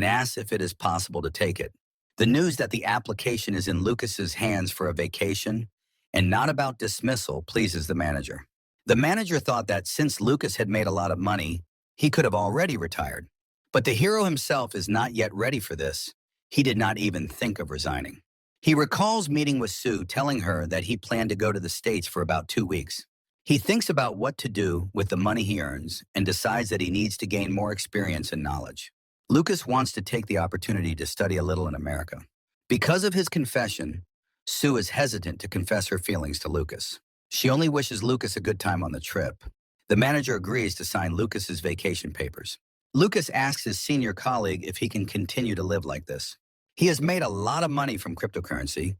asks if it is possible to take it. The news that the application is in Lucas's hands for a vacation and not about dismissal pleases the manager. The manager thought that since Lucas had made a lot of money, he could have already retired. But the hero himself is not yet ready for this. He did not even think of resigning. He recalls meeting with Sue, telling her that he planned to go to the States for about 2 weeks. He thinks about what to do with the money he earns and decides that he needs to gain more experience and knowledge. Lucas wants to take the opportunity to study a little in America. Because of his confession, Sue is hesitant to confess her feelings to Lucas. She only wishes Lucas a good time on the trip. The manager agrees to sign Lucas's vacation papers. Lucas asks his senior colleague if he can continue to live like this. He has made a lot of money from cryptocurrency,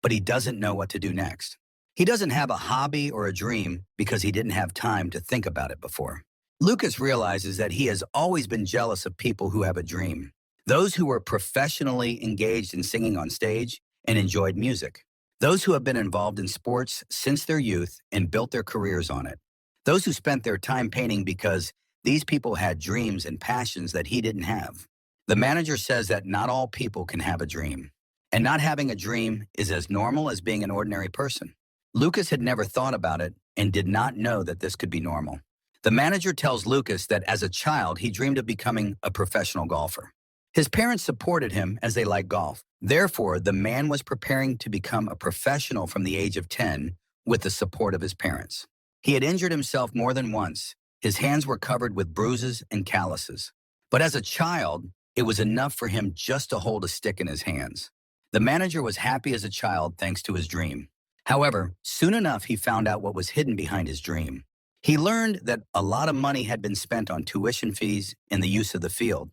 but he doesn't know what to do next. He doesn't have a hobby or a dream because he didn't have time to think about it before. Lucas realizes that he has always been jealous of people who have a dream. Those who were professionally engaged in singing on stage and enjoyed music. Those who have been involved in sports since their youth and built their careers on it. Those who spent their time painting because these people had dreams and passions that he didn't have. The manager says that not all people can have a dream. And not having a dream is as normal as being an ordinary person. Lucas had never thought about it and did not know that this could be normal. The manager tells Lucas that as a child, he dreamed of becoming a professional golfer. His parents supported him as they liked golf. Therefore, the man was preparing to become a professional from the age of 10 with the support of his parents. He had injured himself more than once. His hands were covered with bruises and calluses. But as a child, it was enough for him just to hold a stick in his hands. The manager was happy as a child thanks to his dream. However, soon enough, he found out what was hidden behind his dream. He learned that a lot of money had been spent on tuition fees and the use of the field,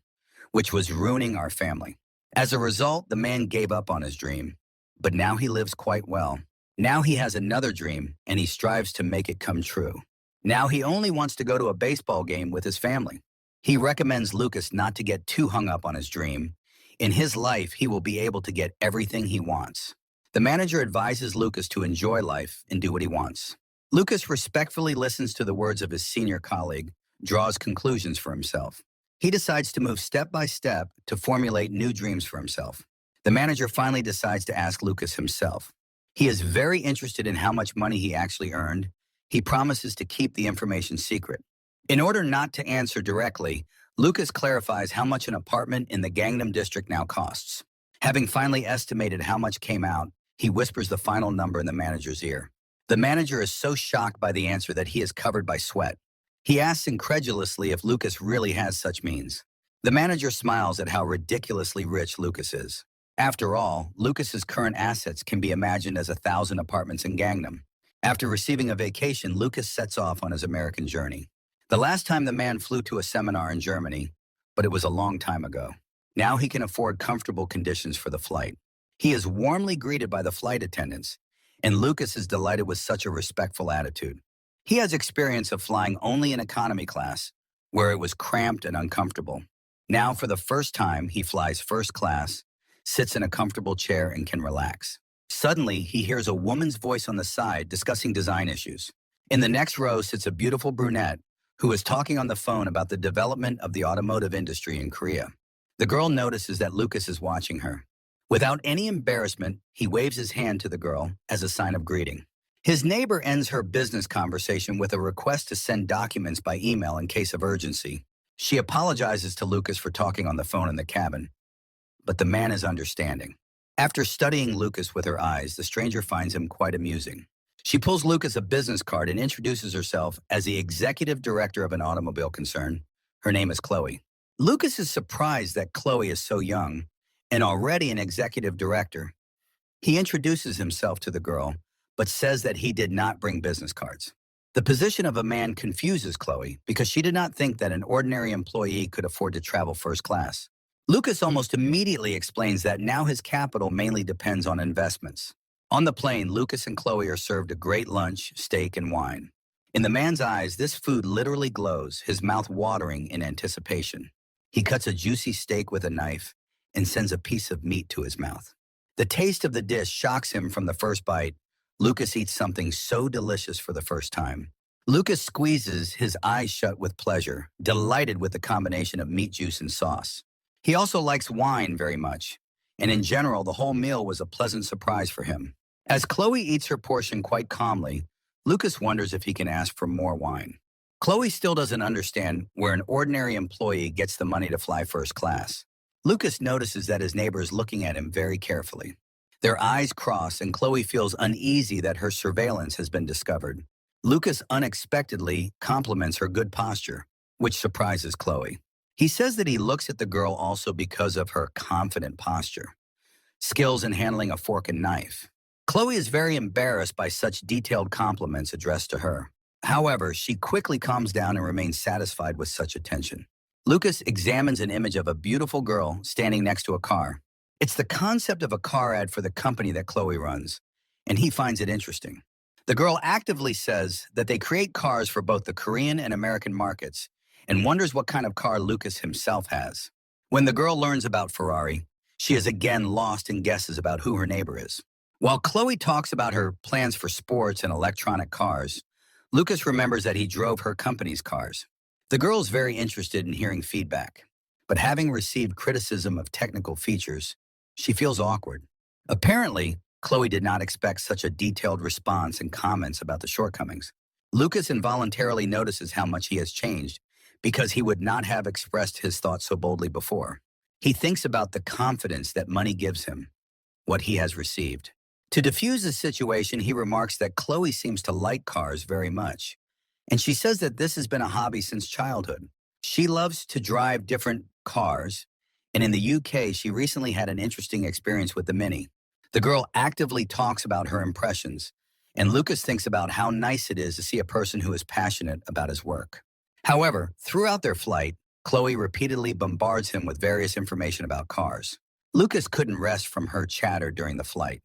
which was ruining our family. As a result, the man gave up on his dream, but now he lives quite well. Now he has another dream, and he strives to make it come true. Now he only wants to go to a baseball game with his family. He recommends Lucas not to get too hung up on his dream. In his life, he will be able to get everything he wants. The manager advises Lucas to enjoy life and do what he wants. Lucas respectfully listens to the words of his senior colleague, draws conclusions for himself. He decides to move step by step to formulate new dreams for himself. The manager finally decides to ask Lucas himself. He is very interested in how much money he actually earned. He promises to keep the information secret. In order not to answer directly, Lucas clarifies how much an apartment in the Gangnam district now costs. Having finally estimated how much came out, he whispers the final number in the manager's ear. The manager is so shocked by the answer that he is covered by sweat. He asks incredulously if Lucas really has such means. The manager smiles at how ridiculously rich Lucas is. After all, Lucas's current assets can be imagined as 1,000 apartments in Gangnam. After receiving a vacation, Lucas sets off on his American journey. The last time the man flew to a seminar in Germany, but it was a long time ago. Now he can afford comfortable conditions for the flight. He is warmly greeted by the flight attendants, and Lucas is delighted with such a respectful attitude. He has experience of flying only in economy class, where it was cramped and uncomfortable. Now, for the first time, he flies first class, sits in a comfortable chair, and can relax. Suddenly, he hears a woman's voice on the side discussing design issues. In the next row sits a beautiful brunette who is talking on the phone about the development of the automotive industry in Korea. The girl notices that Lucas is watching her. Without any embarrassment, he waves his hand to the girl as a sign of greeting. His neighbor ends her business conversation with a request to send documents by email in case of urgency. She apologizes to Lucas for talking on the phone in the cabin, but the man is understanding. After studying Lucas with her eyes, the stranger finds him quite amusing. She pulls Lucas a business card and introduces herself as the executive director of an automobile concern. Her name is Chloe. Lucas is surprised that Chloe is so young and already an executive director. He introduces himself to the girl, but says that he did not bring business cards. The position of a man confuses Chloe because she did not think that an ordinary employee could afford to travel first class. Lucas almost immediately explains that now his capital mainly depends on investments. On the plane, Lucas and Chloe are served a great lunch, steak, and wine. In the man's eyes, this food literally glows, his mouth watering in anticipation. He cuts a juicy steak with a knife and sends a piece of meat to his mouth. The taste of the dish shocks him from the first bite. Lucas eats something so delicious for the first time. Lucas squeezes his eyes shut with pleasure, delighted with the combination of meat juice and sauce. He also likes wine very much, and in general, the whole meal was a pleasant surprise for him. As Chloe eats her portion quite calmly, Lucas wonders if he can ask for more wine. Chloe still doesn't understand where an ordinary employee gets the money to fly first class. Lucas notices that his neighbor is looking at him very carefully. Their eyes cross, and Chloe feels uneasy that her surveillance has been discovered. Lucas unexpectedly compliments her good posture, which surprises Chloe. He says that he looks at the girl also because of her confident posture, skills in handling a fork and knife. Chloe is very embarrassed by such detailed compliments addressed to her. However, she quickly calms down and remains satisfied with such attention. Lucas examines an image of a beautiful girl standing next to a car. It's the concept of a car ad for the company that Chloe runs, and he finds it interesting. The girl actively says that they create cars for both the Korean and American markets and wonders what kind of car Lucas himself has. When the girl learns about Ferrari, she is again lost in guesses about who her neighbor is. While Chloe talks about her plans for sports and electronic cars, Lucas remembers that he drove her company's cars. The girl is very interested in hearing feedback, but having received criticism of technical features, she feels awkward. Apparently, Chloe did not expect such a detailed response and comments about the shortcomings. Lucas involuntarily notices how much he has changed because he would not have expressed his thoughts so boldly before. He thinks about the confidence that money gives him, what he has received. To diffuse the situation, he remarks that Chloe seems to like cars very much, and she says that this has been a hobby since childhood. She loves to drive different cars, and in the UK, she recently had an interesting experience with the Mini. The girl actively talks about her impressions, and Lucas thinks about how nice it is to see a person who is passionate about his work. However, throughout their flight, Chloe repeatedly bombards him with various information about cars. Lucas couldn't rest from her chatter during the flight.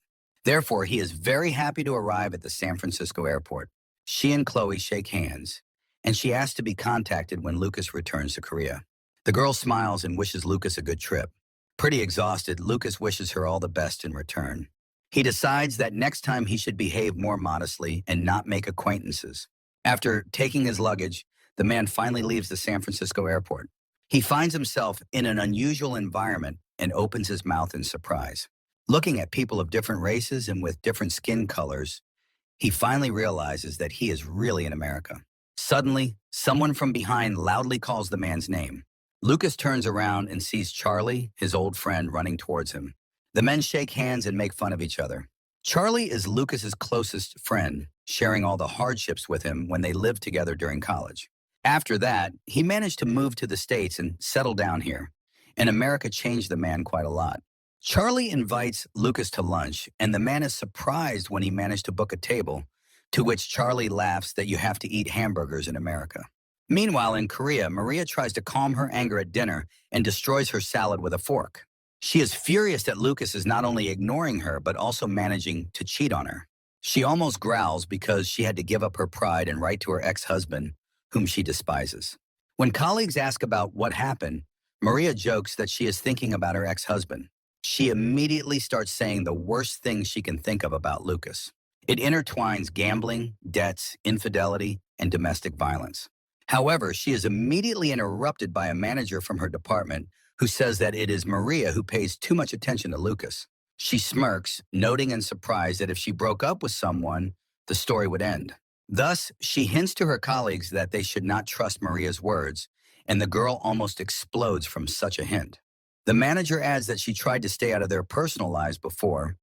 Therefore, he is very happy to arrive at the San Francisco airport. She and Chloe shake hands, and she asks to be contacted when Lucas returns to Korea. The girl smiles and wishes Lucas a good trip. Pretty exhausted, Lucas wishes her all the best in return. He decides that next time he should behave more modestly and not make acquaintances. After taking his luggage, the man finally leaves the San Francisco airport. He finds himself in an unusual environment and opens his mouth in surprise. Looking at people of different races and with different skin colors, he finally realizes that he is really in America. Suddenly, someone from behind loudly calls the man's name. Lucas turns around and sees Charlie, his old friend, running towards him. The men shake hands and make fun of each other. Charlie is Lucas's closest friend, sharing all the hardships with him when they lived together during college. After that, he managed to move to the States and settle down here, and America changed the man quite a lot. Charlie invites Lucas to lunch, and the man is surprised when he managed to book a table, to which Charlie laughs that you have to eat hamburgers in America. Meanwhile, in Korea, Maria tries to calm her anger at dinner and destroys her salad with a fork. She is furious that Lucas is not only ignoring her, but also managing to cheat on her. She almost growls because she had to give up her pride and write to her ex-husband, whom she despises. When colleagues ask about what happened, Maria jokes that she is thinking about her ex-husband. She immediately starts saying the worst things she can think of about Lucas. It intertwines gambling, debts, infidelity, and domestic violence. However, she is immediately interrupted by a manager from her department who says that it is Maria who pays too much attention to Lucas. She smirks, noting in surprise that if she broke up with someone, the story would end. Thus, she hints to her colleagues that they should not trust Maria's words, and the girl almost explodes from such a hint. The manager adds that she tried to stay out of their personal lives before,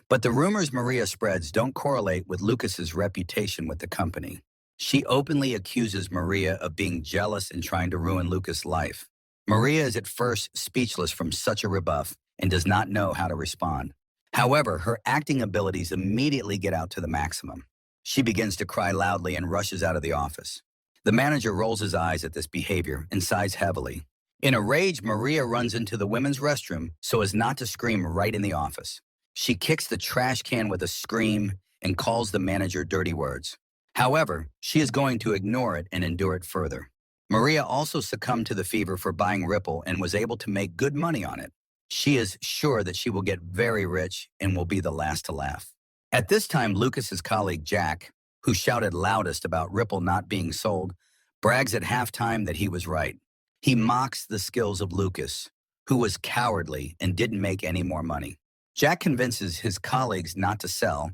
but the rumors Maria spreads don't correlate with Lucas's reputation with the company. She openly accuses Maria of being jealous and trying to ruin Lucas' life. Maria is at first speechless from such a rebuff and does not know how to respond. However, her acting abilities immediately get out to the maximum. She begins to cry loudly and rushes out of the office. The manager rolls his eyes at this behavior and sighs heavily. In a rage, Maria runs into the women's restroom so as not to scream right in the office. She kicks the trash can with a scream and calls the manager dirty words. However, she is going to ignore it and endure it further. Maria also succumbed to the fever for buying Ripple and was able to make good money on it. She is sure that she will get very rich and will be the last to laugh. At this time, Lucas's colleague Jack, who shouted loudest about Ripple not being sold, brags at halftime that he was right. He mocks the skills of Lucas, who was cowardly and didn't make any more money. Jack convinces his colleagues not to sell,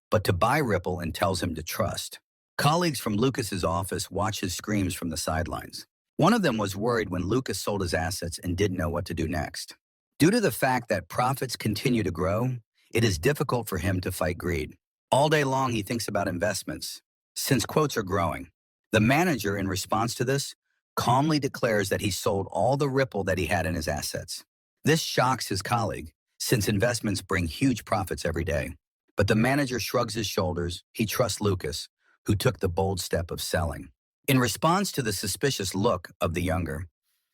but to buy Ripple and tells him to trust. Colleagues from Lucas's office watch his screams from the sidelines. One of them was worried when Lucas sold his assets and didn't know what to do next. Due to the fact that profits continue to grow, it is difficult for him to fight greed. All day long, he thinks about investments, since quotes are growing. The manager, in response to this, calmly declares that he sold all the Ripple that he had in his assets. This shocks his colleague, since investments bring huge profits every day. But the manager shrugs his shoulders. He trusts Lucas, who took the bold step of selling. In response to the suspicious look of the younger,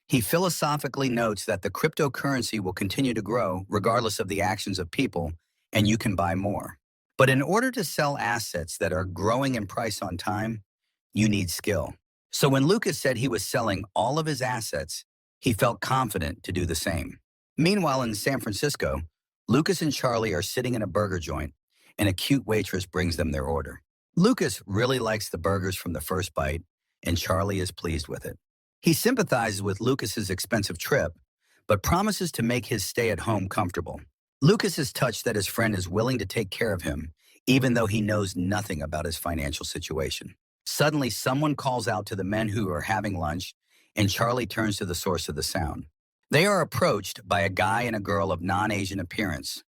he philosophically notes that the cryptocurrency will continue to grow regardless of the actions of people, and you can buy more. But in order to sell assets that are growing in price on time, you need skill. So when Lucas said he was selling all of his assets, he felt confident to do the same. Meanwhile, in San Francisco, Lucas and Charlie are sitting in a burger joint, and a cute waitress brings them their order. Lucas really likes the burgers from the first bite, and Charlie is pleased with it. He sympathizes with Lucas's expensive trip, but promises to make his stay at home comfortable. Lucas is touched that his friend is willing to take care of him, even though he knows nothing about his financial situation. Suddenly, someone calls out to the men who are having lunch, and Charlie turns to the source of the sound. They are approached by a guy and a girl of non-Asian appearance,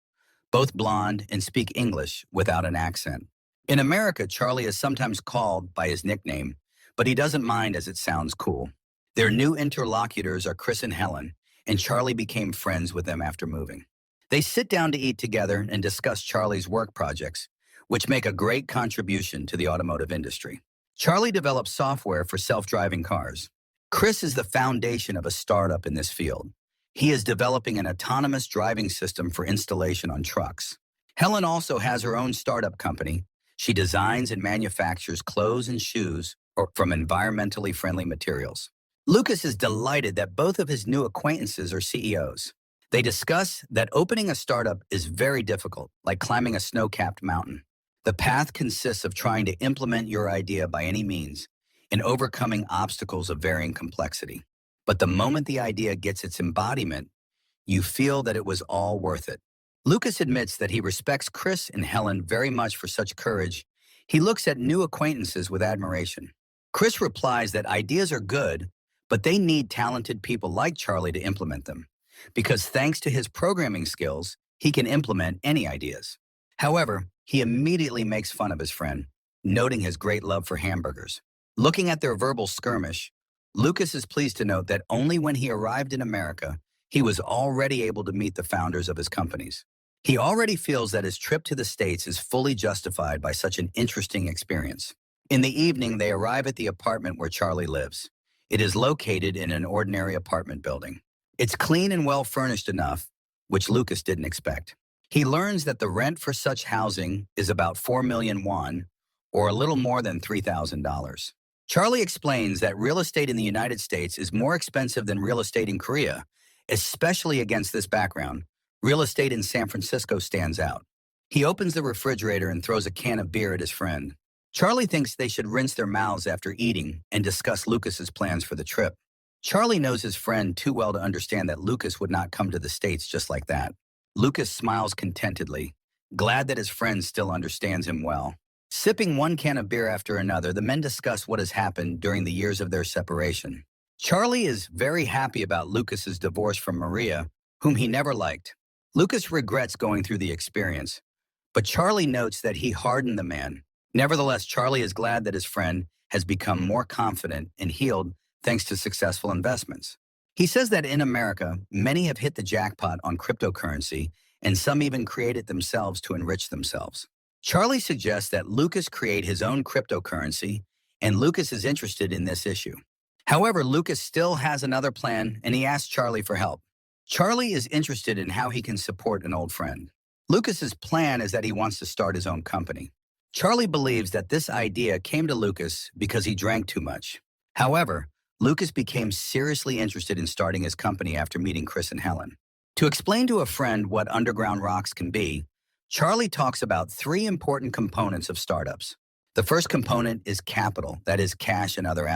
both blonde and speak English without an accent. In America, Charlie is sometimes called by his nickname, but he doesn't mind as it sounds cool. Their new interlocutors are Chris and Helen, and Charlie became friends with them after moving. They sit down to eat together and discuss Charlie's work projects, which make a great contribution to the automotive industry. Charlie develops software for self-driving cars. Chris is the foundation of a startup in this field. He is developing an autonomous driving system for installation on trucks. Helen also has her own startup company. She designs and manufactures clothes and shoes from environmentally friendly materials. Lucas is delighted that both of his new acquaintances are CEOs. They discuss that opening a startup is very difficult, like climbing a snow-capped mountain. The path consists of trying to implement your idea by any means and overcoming obstacles of varying complexity. But the moment the idea gets its embodiment, you feel that it was all worth it. Lucas admits that he respects Chris and Helen very much for such courage. He looks at new acquaintances with admiration. Chris replies that ideas are good, but they need talented people like Charlie to implement them, because thanks to his programming skills, he can implement any ideas. However, he immediately makes fun of his friend, noting his great love for hamburgers. Looking at their verbal skirmish, Lucas is pleased to note that only when he arrived in America, he was already able to meet the founders of his companies. He already feels that his trip to the States is fully justified by such an interesting experience. In the evening, they arrive at the apartment where Charlie lives. It is located in an ordinary apartment building. It's clean and well furnished enough, which Lucas didn't expect. He learns that the rent for such housing is about 4 million won, or a little more than $3,000. Charlie explains that real estate in the United States is more expensive than real estate in Korea, especially against this background. Real estate in San Francisco stands out. He opens the refrigerator and throws a can of beer at his friend. Charlie thinks they should rinse their mouths after eating and discuss Lucas's plans for the trip. Charlie knows his friend too well to understand that Lucas would not come to the States just like that. Lucas smiles contentedly, glad that his friend still understands him well. Sipping one can of beer after another, the men discuss what has happened during the years of their separation. Charlie is very happy about Lucas's divorce from Maria, whom he never liked. Lucas regrets going through the experience, but Charlie notes that he hardened the man. Nevertheless, Charlie is glad that his friend has become more confident and healed thanks to successful investments. He says that in America, many have hit the jackpot on cryptocurrency, and some even create it themselves to enrich themselves. Charlie suggests that Lucas create his own cryptocurrency, and Lucas is interested in this issue. However, Lucas still has another plan, and he asks Charlie for help. Charlie is interested in how he can support an old friend. Lucas's plan is that he wants to start his own company. Charlie believes that this idea came to Lucas because he drank too much. However, Lucas became seriously interested in starting his company after meeting Chris and Helen. To explain to a friend what underground rocks can be, Charlie talks about 3 important components of startups. The first component is capital, that is cash and other assets.